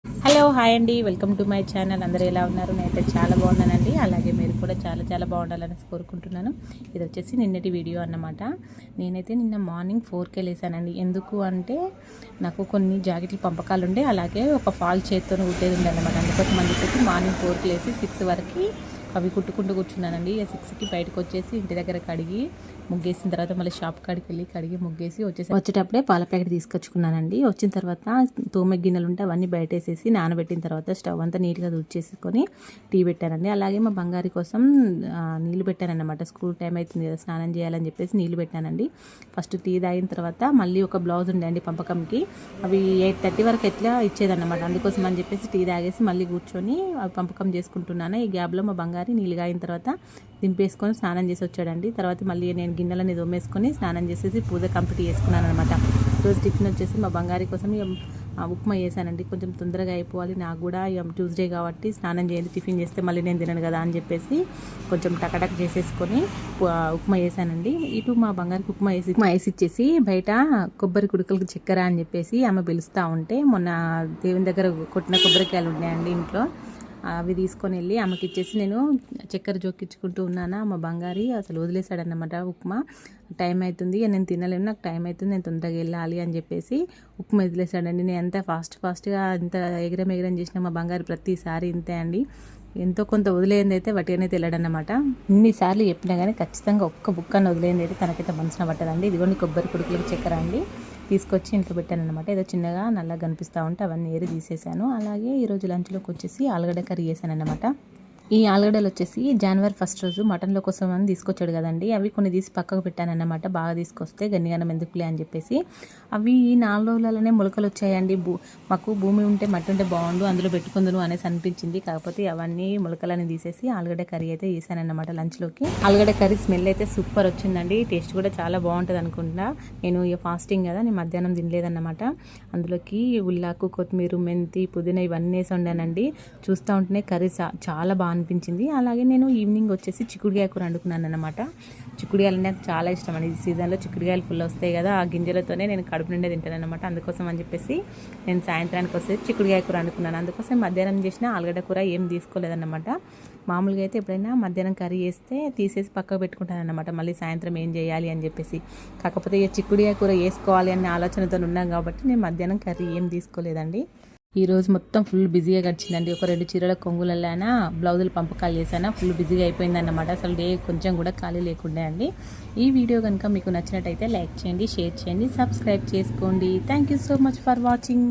Hello hi అండి, welcome to my channel. అందరూ ఎలా ఉన్నారు? నేనైతే చాలా బాగున్నానండి. అలాగే మీరు కూడా చాలా చాలా బాగుండాలని కోరుకుంటున్నాను. ఇది వచ్చేసి నిన్నటి వీడియో అన్నమాట. నేనైతే నిన్న మార్నింగ్ 4కే లేసానండి. ఎందుకు అంటే నాకు కొన్ని జాకెట్లు పంపకాలు ఉండే, అలాగే ఒక ఫాల్ చేతితో కుట్టేది ఉండే అన్నమాట. అందుకోసం అని చెప్పేసి మార్నింగ్ 4కి లేసి 6 వరకు అవి కుట్టుకుంటూ కూర్చున్నానండి. 6కి బయటకు వచ్చేసి ఇంటి దగ్గర కడిగి ముగ్గేసిన తర్వాత మళ్ళీ షాప్ కాడికి వెళ్ళి కడిగి ముగ్గేసి వచ్చేటప్పుడే పాల ప్యాకెట్ తీసుకొచ్చుకున్నానండి. వచ్చిన తర్వాత తోమె గిన్నెలు ఉంటే అవన్నీ బయటేసేసి నానబెట్టిన తర్వాత స్టవ్ అంతా నీట్గా తుడిచేసుకొని టీ పెట్టానండి. అలాగే మా బంగారి కోసం నీళ్లు పెట్టానన్నమాట. స్కూల్ టైం అవుతుంది కదా, స్నానం చేయాలని చెప్పేసి నీళ్లు పెట్టానండి. ఫస్ట్ టీ తాగిన తర్వాత మళ్ళీ ఒక బ్లౌజ్ ఉండే అండి పంపకంకి. అవి 8:30 వరకు ఎట్లా ఇచ్చేదన్నమాట. అందుకోసం అని చెప్పేసి టీ తాగేసి మళ్ళీ కూర్చొని అవి పంపకం చేసుకుంటున్నాను. ఈ గ్యాప్లో మా బంగారి నీళ్ళు కాగిన తర్వాత దింపేసుకొని స్నానం చేసి వచ్చాడండి. తర్వాత మళ్ళీ నేను గిన్నెలని దోమేసుకొని స్నానం చేసేసి పూజ కంప్లీట్ చేసుకున్నాను అనమాట. రోజు టిఫిన్ వచ్చేసి మా బంగారి కోసం ఉప్మా చేశానండి. కొంచెం తొందరగా అయిపోవాలి, నాకు కూడా ట్యూస్డే కాబట్టి స్నానం చేయండి, టిఫిన్ చేస్తే మళ్ళీ నేను తినను కదా అని చెప్పేసి కొంచెం టకటక్ చేసేసుకొని ఉప్మా చేశానండి. ఇటు మా బంగారికి ఉప్మా వేసి ఇచ్చేసి బయట కొబ్బరి కుడుకలకు చక్కెర అని చెప్పేసి ఆమె పిలుస్తూ ఉంటే, మొన్న దేవుని దగ్గర కొట్టిన కొబ్బరికాయలు ఉన్నాయండి ఇంట్లో, అవి తీసుకొని వెళ్ళి ఆమెకి ఇచ్చేసి నేను చక్కెర జోకించుకుంటూ ఉన్నానా. మా బంగారి అసలు వదిలేశాడన్నమాట ఉప్మా. టైం అవుతుంది, నేను తినలేను, నాకు టైం అవుతుంది, నేను తొందరగా వెళ్ళాలి అని చెప్పేసి ఉప్మా వదిలేశాడండి. నేను ఎంత ఫాస్ట్గా ఎంత ఎగరం చేసినా మా బంగారు ప్రతిసారి ఇంతే అండి. ఎంతో కొంత వదిలేయింది అయితే వటిగానే తెలియడన్నమాట. ఇన్నిసార్లు చెప్పినా కానీ ఖచ్చితంగా ఒక్క బుక్కను వదిలేయింది అయితే తనకైతే మనసున పట్టదండి. ఇదిగోండి కొబ్బరి కుడుకులకు చక్కెర అండి, తీసుకొచ్చి ఇంట్లో పెట్టాను అనమాట. ఏదో చిన్నగా నల్లగా కనిపిస్తూ ఉంటే అవన్నీ ఏరి తీసేసాను. అలాగే ఈరోజు లంచ్లోకి వచ్చేసి ఆలుగడ్డ కర్రీ చేశాను అనమాట. ఈ ఆలుగడ్డలు వచ్చేసి జనవరి 1 రోజు మటన్లో కోసం అని తీసుకొచ్చాడు కదండి, అవి కొన్ని తీసి పక్కకు పెట్టానన్నమాట. బాగా తీసుకొస్తే గన్నిగానం ఎందుకులే అని చెప్పేసి. అవి ఈ 4 రోజులలోనే మొలకలు వచ్చాయండి. మాకు భూమి ఉంటే మట్టి ఉంటే బాగుండు, అందులో పెట్టుకుందును అనేసి అనిపించింది. కాకపోతే అవన్నీ మొలకలని తీసేసి ఆలుగడ్డ కర్రీ అయితే చేశానన్నమాట లంచ్లోకి. ఆలుగడ్డ కర్రీ స్మెల్ అయితే సూపర్ వచ్చిందండి. టేస్ట్ కూడా చాలా బాగుంటుంది అనుకుంటా. నేను ఇక ఫాస్టింగ్ కదా, నేను మధ్యాహ్నం తినలేదన్నమాట. అందులోకి ఉల్లాకు, కొత్తిమీర, మెంతి, పుదీనా ఇవన్నీ వేసి వండానండి. చూస్తూ ఉంటేనే కర్రీ చాలా బాగా అనిపించింది. అలాగే నేను ఈవినింగ్ వచ్చేసి చిక్కుడుకాయ కూర వండుకున్నాను అనమాట. చిక్కుడుకాయలు నాకు చాలా ఇష్టం అండి. ఈ సీజన్లో చిక్కుడుకాయలు ఫుల్ వస్తాయి కదా, ఆ గింజలతోనే నేను కడుపు నిండా తింటాను అనమాట. అందుకోసం అని చెప్పేసి నేను సాయంత్రానికి వస్తే చిక్కుడుకాయ కూర వండుకున్నాను. అందుకోసం మధ్యాహ్నం చేసిన ఆలుగడ్డ కూర ఏం తీసుకోలేదన్నమాట. మామూలుగా అయితే ఎప్పుడైనా మధ్యాహ్నం కర్రీ చేస్తే తీసేసి పక్కకు పెట్టుకుంటాను అనమాట, మళ్ళీ సాయంత్రం ఏం చేయాలి అని చెప్పేసి. కాకపోతే ఇక చిక్కుడుకాయ కూర వేసుకోవాలి అనే ఆలోచనతో ఉన్నాం కాబట్టి నేను మధ్యాహ్నం కర్రీ ఏం తీసుకోలేదండి. ఈ రోజు మొత్తం ఫుల్ బిజీగా గడిచిందండి. ఒక 2 చీరల కొంగులైనా బ్లౌజులు పంపకాలు చేశాను, ఫుల్ బిజీగా అయిపోయిందన్నమాట. అసలు డే కొంచెం కూడా ఖాళీ లేకుండా అండి. ఈ వీడియో కనుక మీకు నచ్చినట్టయితే లైక్ చేయండి, షేర్ చేయండి, సబ్స్క్రైబ్ చేసుకోండి. Thank you so much for watching.